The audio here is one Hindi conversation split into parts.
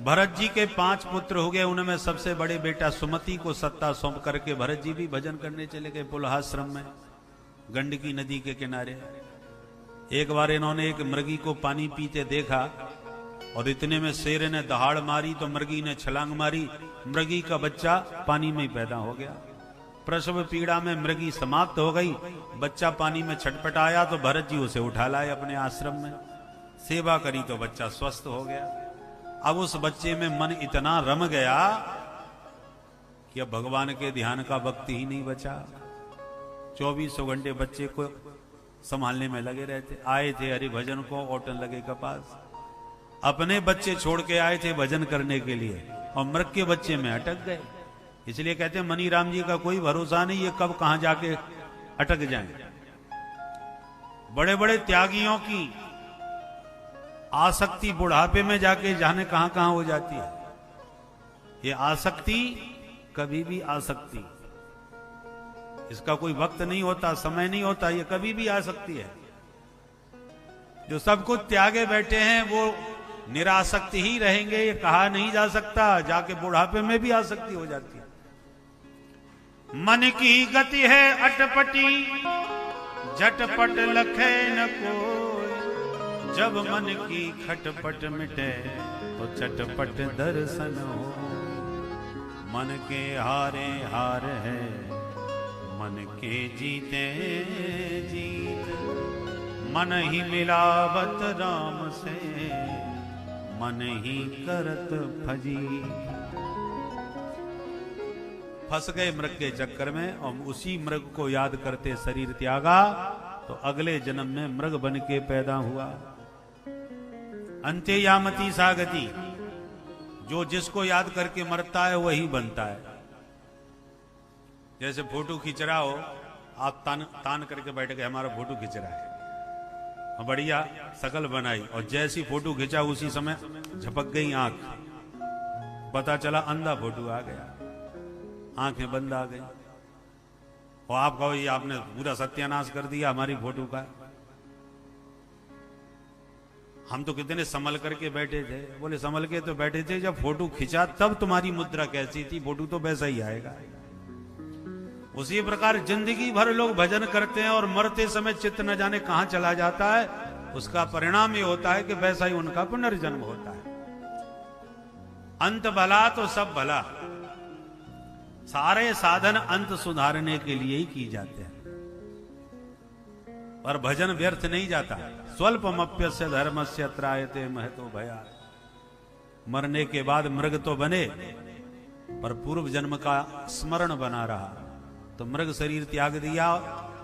भरत जी के 5 पुत्र हो गए, उनमें सबसे बड़े बेटा सुमति को सत्ता सौंप करके भरत जी भी भजन करने चले गए पुलहाश्रम में, गंडकी नदी के किनारे। एक बार इन्होंने एक मृगी को पानी पीते देखा और इतने में शेर ने दहाड़ मारी तो मृगी ने छलांग मारी, मृगी का बच्चा पानी में ही पैदा हो गया। प्रसव पीड़ा में मृगी समाप्त हो गई, बच्चा पानी में छटपटाया तो भरत जी उसे उठा लाए अपने आश्रम में, सेवा करी तो बच्चा स्वस्थ हो गया। अब उस बच्चे में मन इतना रम गया कि अब भगवान के ध्यान का वक्त ही नहीं बचा। 24 घंटे बच्चे को संभालने में लगे रहते। आए थे हरिभजन को, ओटन लगे कपास, अपने बच्चे छोड़ के आए थे भजन करने के लिए और मृग के बच्चे में अटक गए। इसलिए कहते हैं मनी राम जी का कोई भरोसा नहीं, ये कब कहां जाके अटक जाएं। बड़े बड़े त्यागियों की आसक्ति बुढ़ापे में जाके जाने कहां कहां हो जाती है। ये आसक्ति कभी भी आ सकती, इसका कोई वक्त नहीं होता, समय नहीं होता, ये कभी भी आ सकती है। जो सब कुछ त्यागे बैठे हैं वो निरासक्त ही रहेंगे, ये कहा नहीं जा सकता, जाके बुढ़ापे में भी आसक्ति हो जाती है। मन की गति है अटपटी, झटपट लखे न कोई, जब मन की खटपट मिटे तो चटपट दर्शन हो। मन के हारे हार है, मन के जीते जीत, मन ही मिलावत राम से, मन ही करत फजी। फंस गए मृग के चक्कर में और उसी मृग को याद करते शरीर त्यागा तो अगले जन्म में मृग बन के पैदा हुआ। अंत्य यामती सागति, जो जिसको याद करके मरता है वही बनता है। जैसे फोटो खींच रहा हो, आप तान करके बैठ गए, हमारा फोटो खींच रहा है, बढ़िया शकल बनाई और जैसी फोटो खींचा उसी समय झपक गई आंख, पता चला अंधा फोटो आ गया, आंखें बंद आ गई और आप कहो ये आपने पूरा सत्यानाश कर दिया हमारी फोटो का। हम तो कितने संभल करके बैठे थे। बोले संभल के तो बैठे थे, जब फोटो खिंचा तब तुम्हारी मुद्रा कैसी थी, फोटो तो वैसा ही आएगा। उसी प्रकार जिंदगी भर लोग भजन करते हैं और मरते समय चित्त न जाने कहां चला जाता है, उसका परिणाम ये होता है कि वैसा ही उनका पुनर्जन्म होता है। अंत भला तो सब भला, सारे साधन अंत सुधारने के लिए ही की जाते हैं, पर भजन व्यर्थ नहीं जाता। स्वल्पमप्यस्य धर्मस्य त्रायते महतो भया। मरने के बाद मृग तो बने पर पूर्व जन्म का स्मरण बना रहा, तो मृग शरीर त्याग दिया।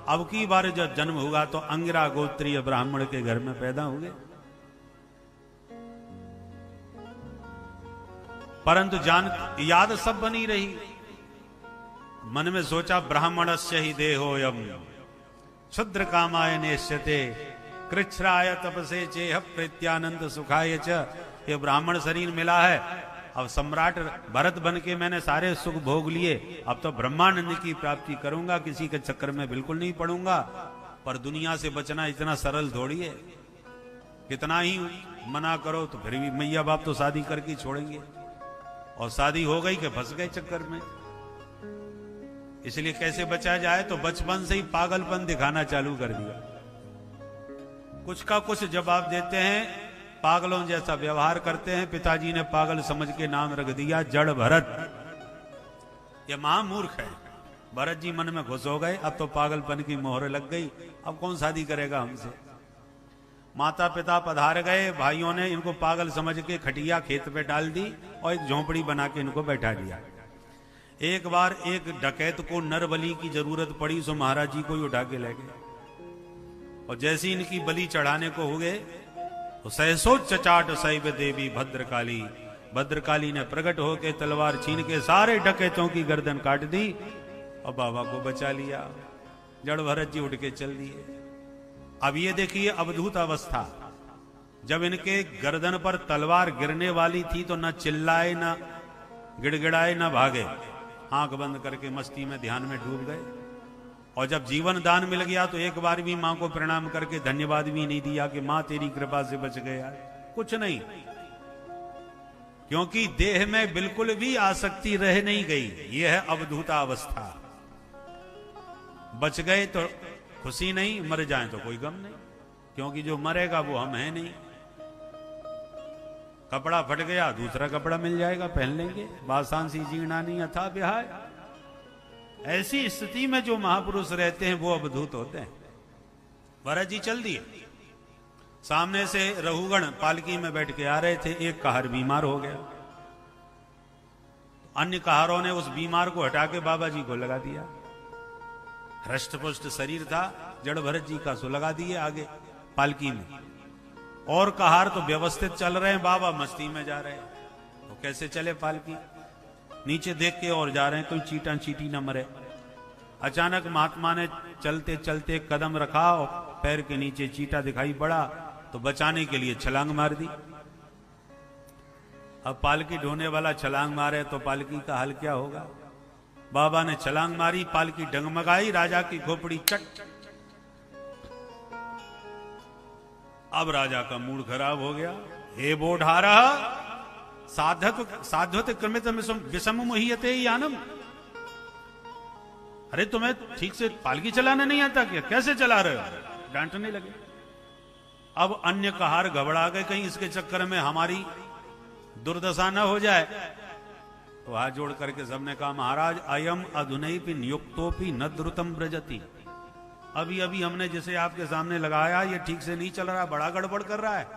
अब की बार जब जन्म हुआ तो अंगिरा गोत्रीय ब्राह्मण के घर में पैदा हुए, परंतु याद सब बनी रही। मन में सोचा ब्राह्मणस्य ही देहोयम क्षुद्र कामाय नेष्यते कृच्छ्राय तपसे चेह प्रीत्यानंद सुखाय च। ये ब्राह्मण शरीर मिला है, अब सम्राट भरत बन के मैंने सारे सुख भोग लिए, अब तो ब्रह्मानंद की प्राप्ति करूंगा, किसी के चक्कर में बिल्कुल नहीं पड़ूंगा। पर दुनिया से बचना इतना सरल थोड़ी है, कितना ही मना करो तो फिर भी मैया बाप तो शादी करके छोड़ेंगे, और शादी हो गई कि फंस गए चक्कर में। इसलिए कैसे बचा जाए, तो बचपन से ही पागलपन दिखाना चालू कर दिया। कुछ का कुछ जवाब देते हैं, पागलों जैसा व्यवहार करते हैं। पिताजी ने पागल समझ के नाम रख दिया जड़ भरत। ये महामूर्ख है। भरत जी मन में घुस हो गए, अब तो पागलपन की मोहर लग गई, अब कौन शादी करेगा हमसे। माता पिता पधार गए, भाइयों ने इनको पागल समझ के खटिया खेत पे डाल दी और एक झोंपड़ी बना के इनको बैठा दिया। एक बार एक डकैत को नरबली की जरूरत पड़ी, सो महाराज जी को ही उठा के ले गए, और जैसी इनकी बलि चढ़ाने को हो गए तो सहसो चचाट सैव देवी भद्रकाली। भद्रकाली ने प्रकट होकर तलवार छीन के सारे डकैतों की गर्दन काट दी और बाबा को बचा लिया। जड़ भरत जी उठ के चल दिए। अब ये देखिए अवधूत अवस्था, जब इनके गर्दन पर तलवार गिरने वाली थी तो न चिल्लाए, न गिड़गिड़ाए, न भागे, आंख बंद करके मस्ती में ध्यान में डूब गए। और जब जीवन दान मिल गया तो एक बार भी मां को प्रणाम करके धन्यवाद भी नहीं दिया कि मां तेरी कृपा से बच गया। कुछ नहीं, क्योंकि देह में बिल्कुल भी आसक्ति रह नहीं गई। यह है अवधूता अवस्था। बच गए तो खुशी नहीं, मर जाए तो कोई गम नहीं, क्योंकि जो मरेगा वो हम हैं नहीं। कपड़ा फट गया, दूसरा कपड़ा मिल जाएगा, पहन लेंगे। वासांसी जीर्णानि यथा विहाय। ऐसी स्थिति में जो महापुरुष रहते हैं वो अवधूत होते हैं। भरत जी चल दिए। सामने से रघुगण पालकी में बैठ के आ रहे थे। एक कहार बीमार हो गया। अन्य कहारों ने उस बीमार को हटा के बाबा जी को लगा दिया। हृष्ट पुष्ट शरीर था जड़ भरत जी का, सो लगा दिए आगे पालकी में। और कहार तो व्यवस्थित चल रहे हैं, बाबा मस्ती में जा रहे हैं। तो कैसे चले पालकी? नीचे देख के और जा रहे हैं, कोई चीटा चीटी न मरे। अचानक महात्मा ने चलते चलते कदम रखा और पैर के नीचे चीटा दिखाई पड़ा, तो बचाने के लिए छलांग मार दी। अब पालकी ढोने वाला छलांग मारे तो पालकी का हाल क्या होगा? बाबा ने छलांग मारी, पालकी डगमगाई, राजा की खोपड़ी चट। अब राजा का मूड खराब हो गया। हे बोढ़ारा, साधवत क्रमित विषम मुहियते यानम। अरे तुम्हें ठीक से पालकी चलाना नहीं आता क्या? कैसे चला रहे हो? डांटने लगे। अब अन्य कहार घबरा गए, कहीं इसके चक्कर में हमारी दुर्दशा न हो जाए। तो हाथ जोड़ करके सबने कहा, महाराज अयम अधुनैपि नियुक्तोपि न द्रुतम ब्रजति। अभी अभी हमने जिसे आपके सामने लगाया ये ठीक से नहीं चल रहा, बड़ा गड़बड़ कर रहा है,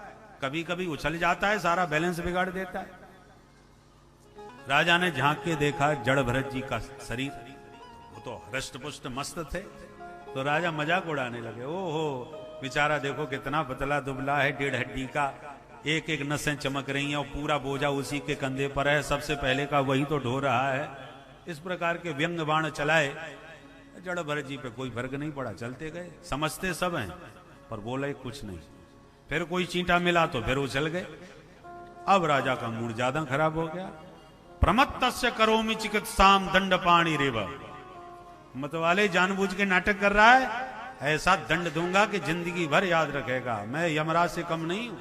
कभी कभी उछल जाता है, सारा बैलेंस बिगाड़ देता है। राजा ने झांक के देखा जड़ भरत जी का शरीर, वो तो हृष्ट पुष्ट मस्त थे। तो राजा मजाक उड़ाने लगे। ओहो बेचारा देखो कितना पतला दुबला है, 1.5 हड्डी का, एक एक नसें चमक रही हैं और पूरा बोझा उसी के कंधे पर है, सबसे पहले का वही तो ढो रहा है। इस प्रकार के व्यंग बाण चलाए। जड़ भरत जी पे कोई फर्क नहीं पड़ा, चलते गए। समझते सब हैं पर बोले कुछ नहीं। फिर कोई चींटा मिला तो फिर उछल गए। अब राजा का मूड ज्यादा खराब हो गया। प्रमत्तस्य करोमि चिकित्साम दंड पाणी रेव। मतवाले जानबूझ के नाटक कर रहा है, ऐसा दंड दूंगा कि जिंदगी भर याद रखेगा, मैं यमराज से कम नहीं हूं।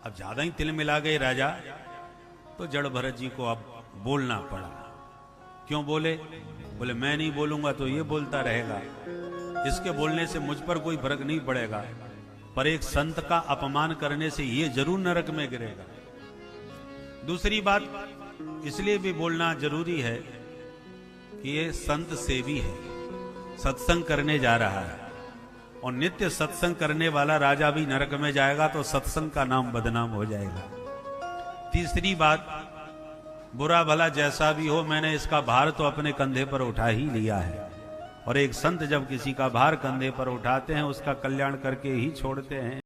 अब ज्यादा ही तिल मिला गए राजा। तो जड़ भरत जी को अब बोलना पड़ा। क्यों बोले? बोले मैं नहीं बोलूंगा तो ये बोलता रहेगा, इसके बोलने से मुझ पर कोई फर्क नहीं पड़ेगा, पर एक संत का अपमान करने से ये जरूर नरक में गिरेगा। दूसरी बात इसलिए भी बोलना जरूरी है कि ये संत सेवी है, सत्संग करने जा रहा है, और नित्य सत्संग करने वाला राजा भी नरक में जाएगा तो सत्संग का नाम बदनाम हो जाएगा। तीसरी बात, बुरा भला जैसा भी हो, मैंने इसका भार तो अपने कंधे पर उठा ही लिया है, और एक संत जब किसी का भार कंधे पर उठाते हैं उसका कल्याण करके ही छोड़ते हैं।